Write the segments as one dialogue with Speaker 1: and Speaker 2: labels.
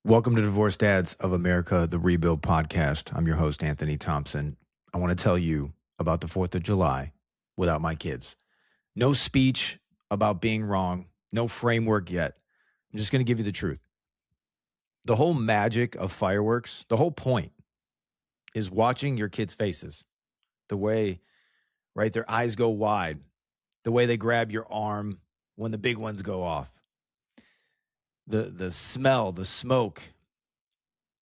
Speaker 1: Welcome to Divorced Dads of America, the Rebuild podcast. I'm your host, Anthony Thompson. I want to tell you about the 4th of July without my kids. No speech about being wrong, no framework yet. I'm just going to give you the truth. The whole magic of fireworks, the whole point is watching your kids' faces. The way, right, their eyes go wide, the way they grab your arm when the big ones go off. The smell, the smoke.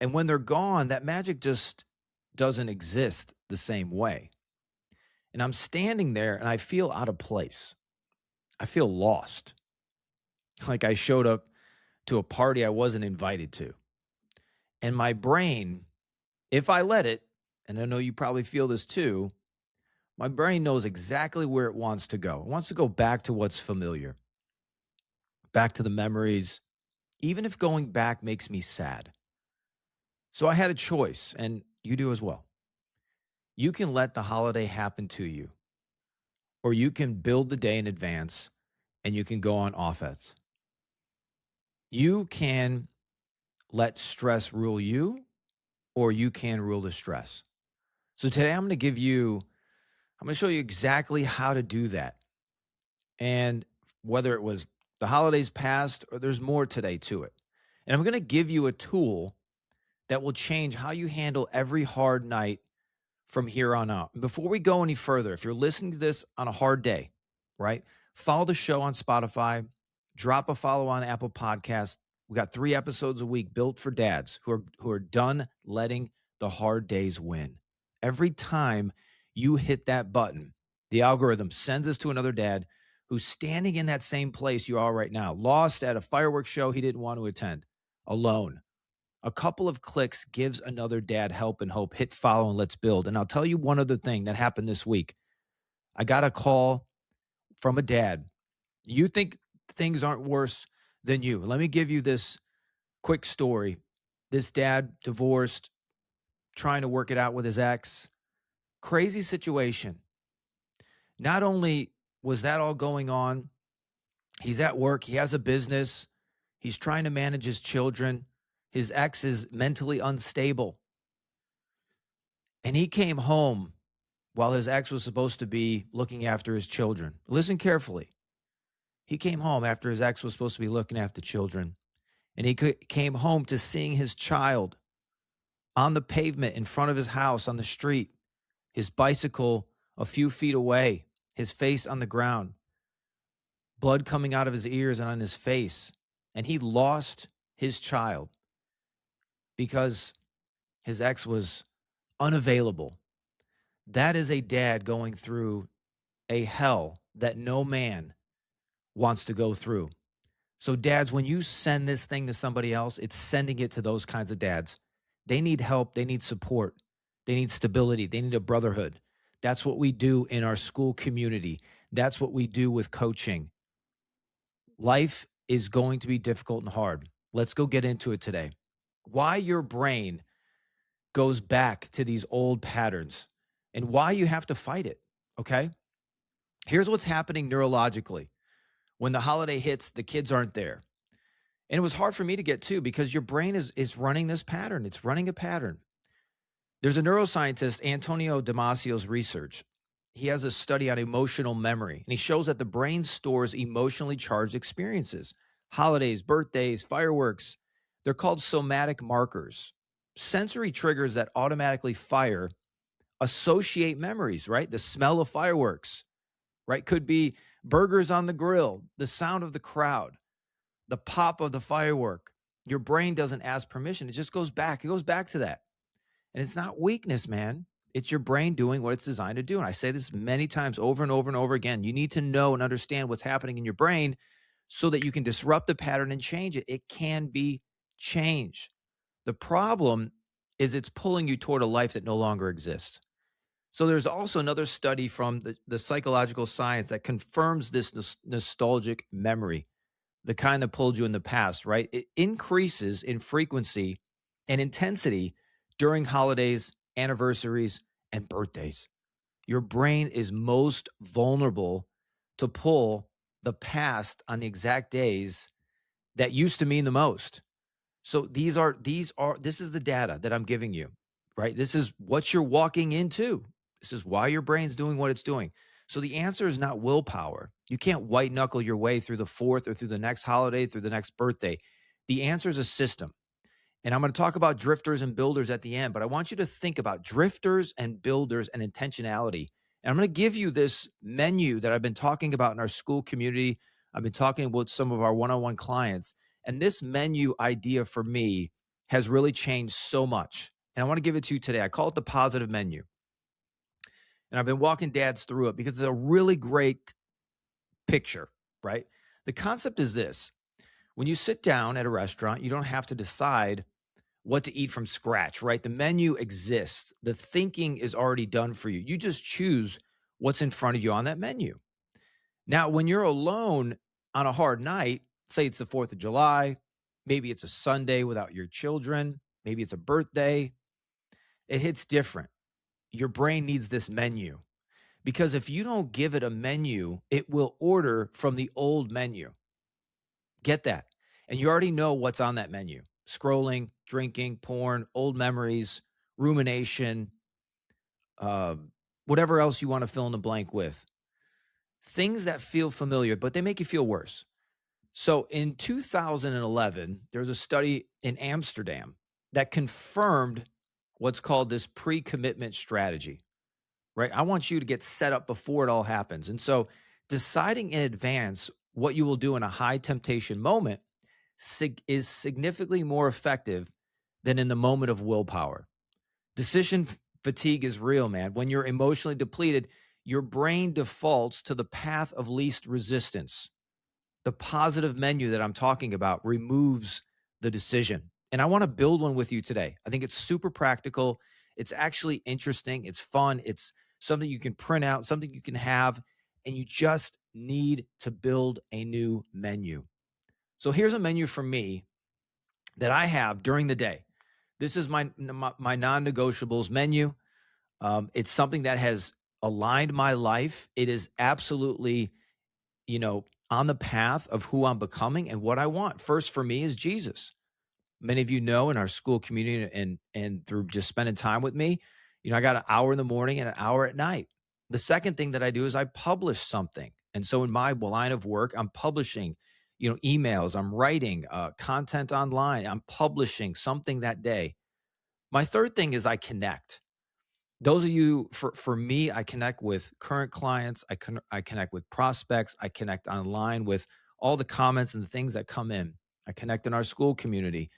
Speaker 1: And when they're gone, that magic just doesn't exist the same way. And I'm standing there and I feel out of place. I feel lost. Like I showed up to a party I wasn't invited to. And my brain, if I let it, and I know you probably feel this too, my brain knows exactly where it wants to go. It wants to go back to what's familiar, back to the memories, even if going back makes me sad. So I had a choice, and you do as well. You can let the holiday happen to you, or you can build the day in advance and you can go on offense. You can let stress rule you, or you can rule the stress. So today I'm going to show you exactly how to do that. And whether it was the holidays past or there's more today to it. And I'm going to give you a tool that will change how you handle every hard night from here on out. And before we go any further, if you're listening to this on a hard day, right, follow the show on Spotify, drop a follow on Apple Podcasts. We got 3 episodes a week built for dads who are done letting the hard days win. Every time you hit that button, the algorithm sends us to another dad who's standing in that same place you are right now, lost at a fireworks show he didn't want to attend, alone. A couple of clicks gives another dad help and hope. Hit follow and let's build. And I'll tell you one other thing that happened this week. I got a call from a dad. You think things aren't worse than you. Let me give you this quick story. This dad divorced, trying to work it out with his ex. Crazy situation. Not only was that all going on, he's at work, he has a business, he's trying to manage his children. His ex is mentally unstable. And he came home while his ex was supposed to be looking after his children. Listen carefully. He came home after his ex was supposed to be looking after children. And he came home to seeing his child on the pavement in front of his house on the street, his bicycle a few feet away, his face on the ground, blood coming out of his ears and on his face. And he lost his child because his ex was unavailable. That is a dad going through a hell that no man wants to go through. So dads, when you send this thing to somebody else, it's sending it to those kinds of dads. They need help. They need support. They need stability. They need a brotherhood. That's what we do in our school community. That's what we do with coaching. Life is going to be difficult and hard. Let's go get into it today. Why your brain goes back to these old patterns and why you have to fight it, okay? Here's what's happening neurologically. When the holiday hits, the kids aren't there. And it was hard for me to get to because your brain is running this pattern. It's running a pattern. There's a neuroscientist, Antonio Damasio's research. He has a study on emotional memory, and he shows that the brain stores emotionally charged experiences. Holidays, birthdays, fireworks, they're called somatic markers. Sensory triggers that automatically fire associate memories, right? The smell of fireworks, right? Could be burgers on the grill, the sound of the crowd, the pop of the firework. Your brain doesn't ask permission. It just goes back. It goes back to that. And it's not weakness, man. It's your brain doing what it's designed to do. And I say this many times over and over and over again. You need to know and understand what's happening in your brain so that you can disrupt the pattern and change it. It can be changed. The problem is it's pulling you toward a life that no longer exists. So there's also another study from the psychological science that confirms this nostalgic memory, the kind that pulled you in the past, right? It increases in frequency and intensity during holidays, anniversaries, and birthdays. Your brain is most vulnerable to pull the past on the exact days that used to mean the most. So this is the data that I'm giving you, right? This is what you're walking into. This is why your brain's doing what it's doing. So the answer is not willpower. You can't white knuckle your way through the fourth or through the next holiday, through the next birthday. The answer is a system. And I'm going to talk about drifters and builders at the end, but I want you to think about drifters and builders and intentionality. And I'm going to give you this menu that I've been talking about in our school community. I've been talking with some of our one-on-one clients. And this menu idea for me has really changed so much. And I want to give it to you today. I call it the positive menu. And I've been walking dads through it because it's a really great picture, right? The concept is this. When you sit down at a restaurant, you don't have to decide what to eat from scratch, right? The menu exists. The thinking is already done for you. You just choose what's in front of you on that menu. Now, when you're alone on a hard night, say it's the 4th of July, maybe it's a Sunday without your children, maybe it's a birthday, it hits different. Your brain needs this menu because if you don't give it a menu, it will order from the old menu. Get that. And you already know what's on that menu. Scrolling, drinking, porn, old memories, rumination, whatever else you want to fill in the blank with. Things that feel familiar, but they make you feel worse. So in 2011, there was a study in Amsterdam that confirmed what's called this pre-commitment strategy, right? I want you to get set up before it all happens. And so deciding in advance what you will do in a high temptation moment is significantly more effective than in the moment of willpower. Decision fatigue is real, man. When you're emotionally depleted, your brain defaults to the path of least resistance. The positive menu that I'm talking about removes the decision. And I want to build one with you today. I think it's super practical. It's actually interesting. It's fun. It's something you can print out, something you can have, and you just need to build a new menu. So here's a menu for me that I have during the day. This is my non-negotiables menu. It's something that has aligned my life. It is absolutely, on the path of who I'm becoming and what I want. First for me is Jesus. Many of you know in our school community and through just spending time with me, I got an hour in the morning and an hour at night. The second thing that I do is I publish something. And so in my line of work, I'm publishing, emails, I'm writing content online, I'm publishing something that day. My third thing is I connect. Those of you, for me, I connect with current clients. I connect with prospects. I connect online with all the comments and the things that come in. I connect in our school community.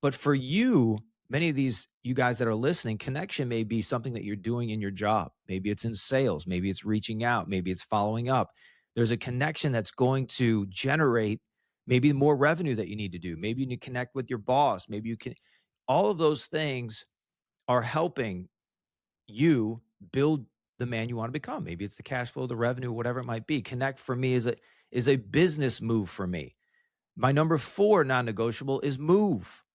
Speaker 1: But for you, many of you guys that are listening, connection may be something that you're doing in your job. Maybe it's in sales. Maybe it's reaching out. Maybe it's following up. There's a connection that's going to generate maybe more revenue that you need to do. Maybe you need to connect with your boss. Maybe you can. All of those things are helping you build the man you want to become. Maybe it's the cash flow, the revenue, whatever it might be. Connect for me is a business move for me. My number 4 non-negotiable is move.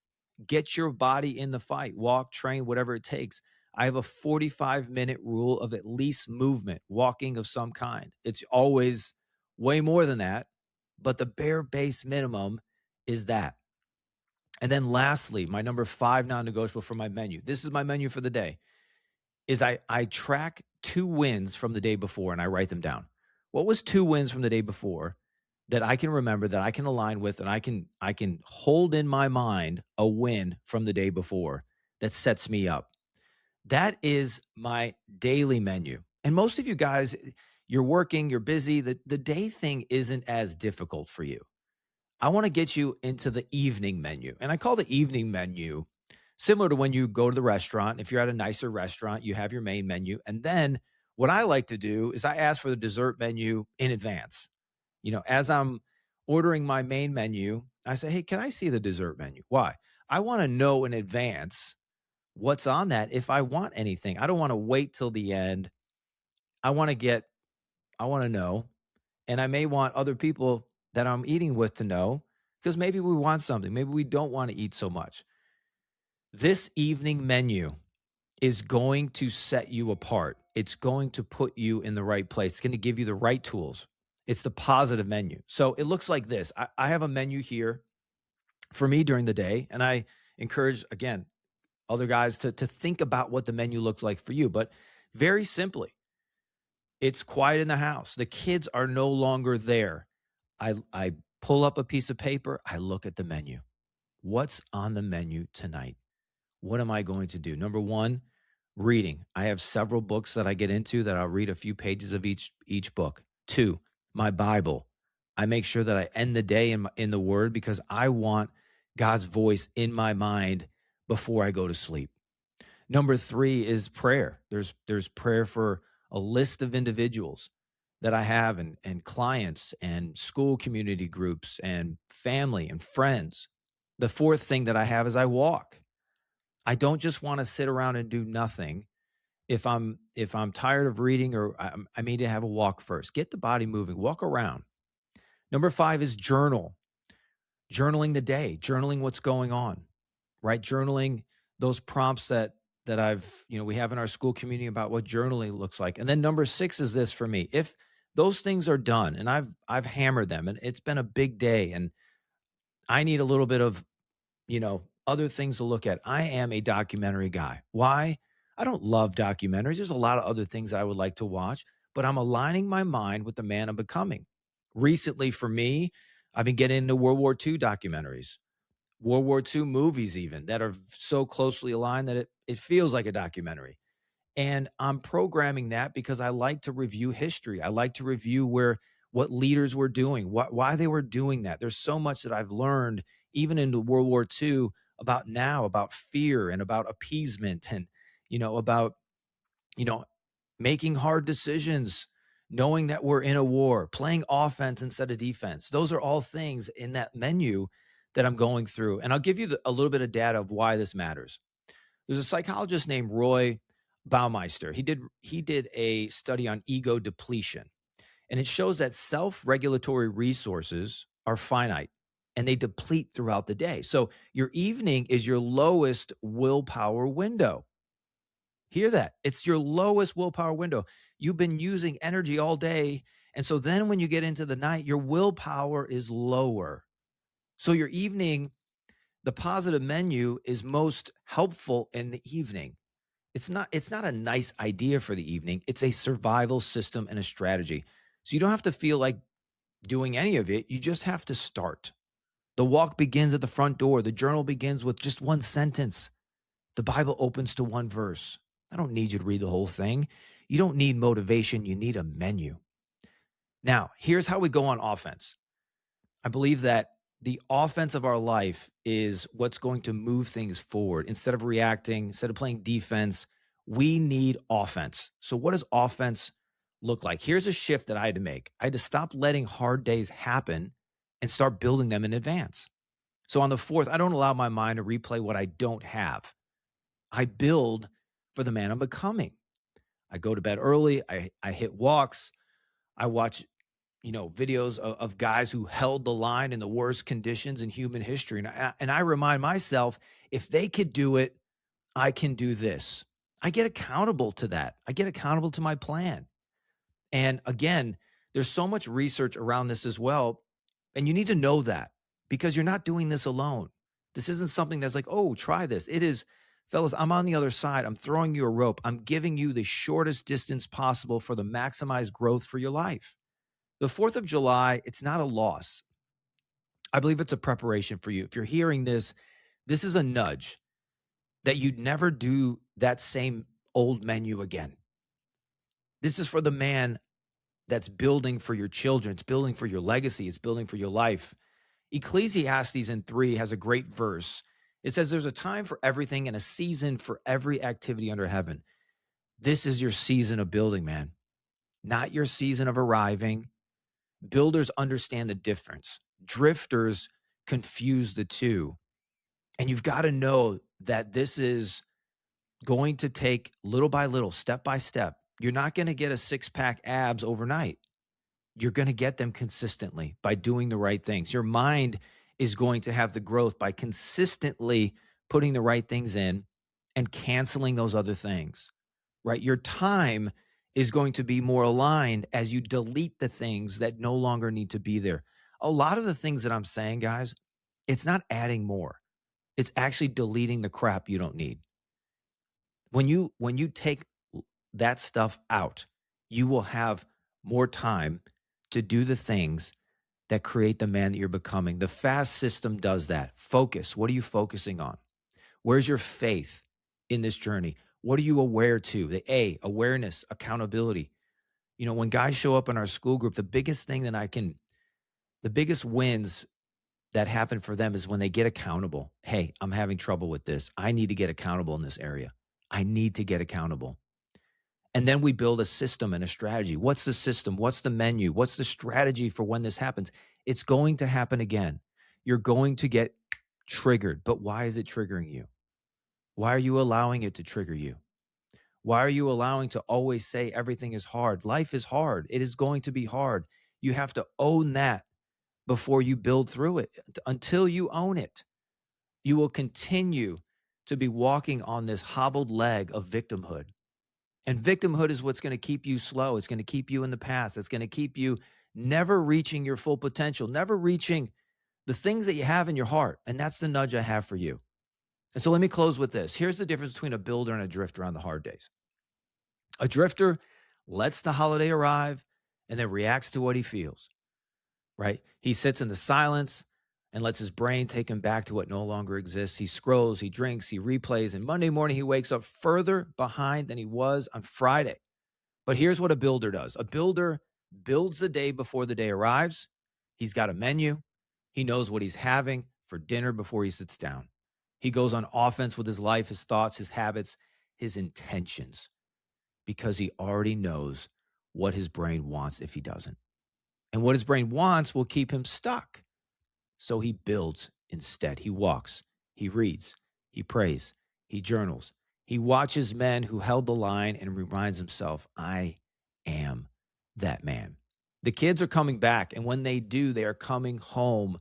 Speaker 1: Get your body in the fight. Walk, train, whatever it takes. I have a 45-minute rule of at least movement, walking of some kind. It's always way more than that, but the bare base minimum is that. And then lastly, my number 5 non-negotiable for my menu. This is my menu for the day. Is I track 2 wins from the day before and I write them down. What was 2 wins from the day before that I can remember, that I can align with, and I can hold in my mind a win from the day before that sets me up? That is my daily menu. And most of you guys, you're working, you're busy. The day thing isn't as difficult for you. I want to get you into the evening menu. And I call the evening menu similar to when you go to the restaurant. If you're at a nicer restaurant, you have your main menu. And then what I like to do is I ask for the dessert menu in advance. As I'm ordering my main menu, I say, hey, can I see the dessert menu? Why? I want to know in advance what's on that if I want anything. I don't want to wait till the end. I want to know. And I may want other people that I'm eating with to know, because maybe we want something. Maybe we don't want to eat so much. This evening menu is going to set you apart. It's going to put you in the right place. It's going to give you the right tools. It's the positive menu. So it looks like this. I have a menu here. for me during the day. And I encourage, again, other guys to think about what the menu looks like for you. But very simply, it's quiet in the house. The kids are no longer there. I pull up a piece of paper. I look at the menu. What's on the menu tonight? What am I going to do? Number one, reading. I have several books that I get into that I'll read a few pages of each book. Two, my Bible. I make sure that I end the day in the Word because I want God's voice in my mind before I go to sleep. Number three is prayer. There's prayer for a list of individuals that I have and clients and school community groups and family and friends. The fourth thing that I have is I walk. I don't just want to sit around and do nothing. If I'm tired of reading or I need to have a walk first. Get the body moving, walk around. Number five is journal. Journaling the day, journaling what's going on, right? Journaling those prompts that we have in our school community about what journaling looks like. And then number six is this for me. If those things are done and I've hammered them and it's been a big day and I need a little bit of, other things to look at. I am a documentary guy. Why? I don't love documentaries. There's a lot of other things that I would like to watch, but I'm aligning my mind with the man I'm becoming. Recently for me, I've been getting into World War II documentaries. World War II movies even that are so closely aligned that it feels like a documentary. And I'm programming that because I like to review history. I like to review what leaders were doing, why they were doing that. There's so much that I've learned even into World War II about fear and about appeasement and about you know making hard decisions, knowing that we're in a war, playing offense instead of defense. Those are all things in that menu that I'm going through. And I'll give you a little bit of data of why this matters. There's a psychologist named Roy Baumeister. He did a study on ego depletion, and it shows that self-regulatory resources are finite and they deplete throughout the day. So your evening is your lowest willpower window. Hear that? It's your lowest willpower window. You've been using energy all day. And so then when you get into the night, your willpower is lower. So your evening, the positive menu is most helpful in the evening. It's not a nice idea for the evening. It's a survival system and a strategy. So you don't have to feel like doing any of it. You just have to start. The walk begins at the front door. The journal begins with just one sentence. The Bible opens to one verse. I don't need you to read the whole thing. You don't need motivation. You need a menu. Now, here's how we go on offense. I believe that the offense of our life is what's going to move things forward. Instead of reacting, instead of playing defense, we need offense. So what does offense look like? Here's a shift that I had to make. I had to stop letting hard days happen and start building them in advance. So on the fourth, I don't allow my mind to replay what I don't have. I build for the man I'm becoming. I go to bed early. I hit walks. I watch videos of guys who held the line in the worst conditions in human history. And I remind myself, if they could do it, I can do this. I get accountable to that. I get accountable to my plan. And again, there's so much research around this as well. And you need to know that because you're not doing this alone. This isn't something that's like, oh, try this. It is, fellas, I'm on the other side. I'm throwing you a rope. I'm giving you the shortest distance possible for the maximized growth for your life. The 4th of July, it's not a loss. I believe it's a preparation for you. If you're hearing this, this is a nudge that you'd never do that same old menu again. This is for the man that's building for your children. It's building for your legacy. It's building for your life. Ecclesiastes in 3 has a great verse. It says there's a time for everything and a season for every activity under heaven. This is your season of building, man, not your season of arriving. Builders understand the difference. Drifters confuse the two. And you've got to know that this is going to take little by little, step by step. You're not going to get a six-pack abs overnight. You're going to get them consistently by doing the right things. Your mind is going to have the growth by consistently putting the right things in and canceling those other things, right? Your time is going to be more aligned as you delete the things that no longer need to be there. A lot of the things that I'm saying, guys, It's not adding more. It's actually deleting the crap you don't need. When you take that stuff out, you will have more time to do the things that create the man that you're becoming. The FAST system does that. Focus. What are you focusing on? Where's your faith in this journey? What are you aware to? The A, awareness, accountability. When guys show up in our school group, the biggest wins that happen for them is when they get accountable. Hey, I'm having trouble with this. I need to get accountable in this area. I need to get accountable. And then we build a system and a strategy. What's the system? What's the menu? What's the strategy for when this happens? It's going to happen again. You're going to get triggered. But why is it triggering you? Why are you allowing it to trigger you? Why are you allowing to always say everything is hard? Life is hard. It is going to be hard. You have to own that before you build through it. Until you own it, you will continue to be walking on this hobbled leg of victimhood. And victimhood is what's going to keep you slow. It's going to keep you in the past. It's going to keep you never reaching your full potential, never reaching the things that you have in your heart. And that's the nudge I have for you. And so let me close with this. Here's the difference between a builder and a drifter on the hard days. A drifter lets the holiday arrive and then reacts to what he feels, right? He sits in the silence and lets his brain take him back to what no longer exists. He scrolls, he drinks, he replays, and Monday morning he wakes up further behind than he was on Friday. But here's what a builder does. A builder builds the day before the day arrives. He's got a menu. He knows what he's having for dinner before he sits down. He goes on offense with his life, his thoughts, his habits, his intentions, because he already knows what his brain wants if he doesn't. And what his brain wants will keep him stuck. So he builds instead. He walks, he reads, he prays, he journals. He watches men who held the line and reminds himself, I am that man. The kids are coming back, and when they do, they are coming home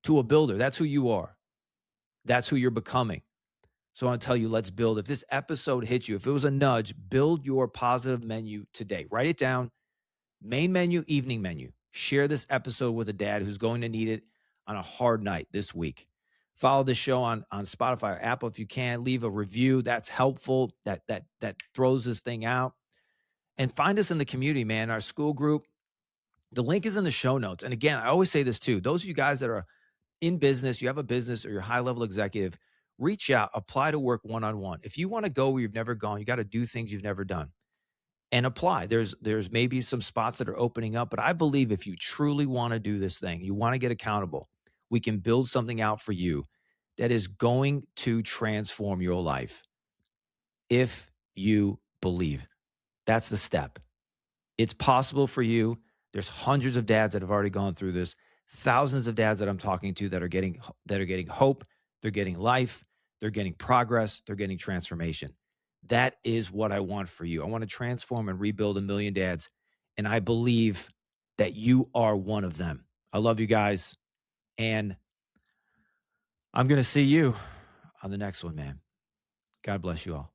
Speaker 1: to a builder. That's who you are. That's who you're becoming. So I want to tell you, let's build. If this episode hits you, if it was a nudge, build your positive menu today. Write it down. Main menu, evening menu. Share this episode with a dad who's going to need it on a hard night this week. Follow the show on Spotify or Apple if you can. Leave a review. That's helpful. That throws this thing out. And find us in the community, man, our school group. The link is in the show notes. And again, I always say this too. Those of you guys that are in business, you have a business or you're a high-level executive, reach out, apply to work one-on-one. If you want to go where you've never gone, you got to do things you've never done. And apply. There's maybe some spots that are opening up, but I believe if you truly want to do this thing, you want to get accountable, we can build something out for you that is going to transform your life if you believe. That's the step. It's possible for you. There's hundreds of dads that have already gone through this, thousands of dads that I'm talking to that are getting hope, they're getting life, they're getting progress, they're getting transformation. That is what I want for you. I want to transform and rebuild 1 million dads, and I believe that you are one of them. I love you guys, and I'm going to see you on the next one, man. God bless you all.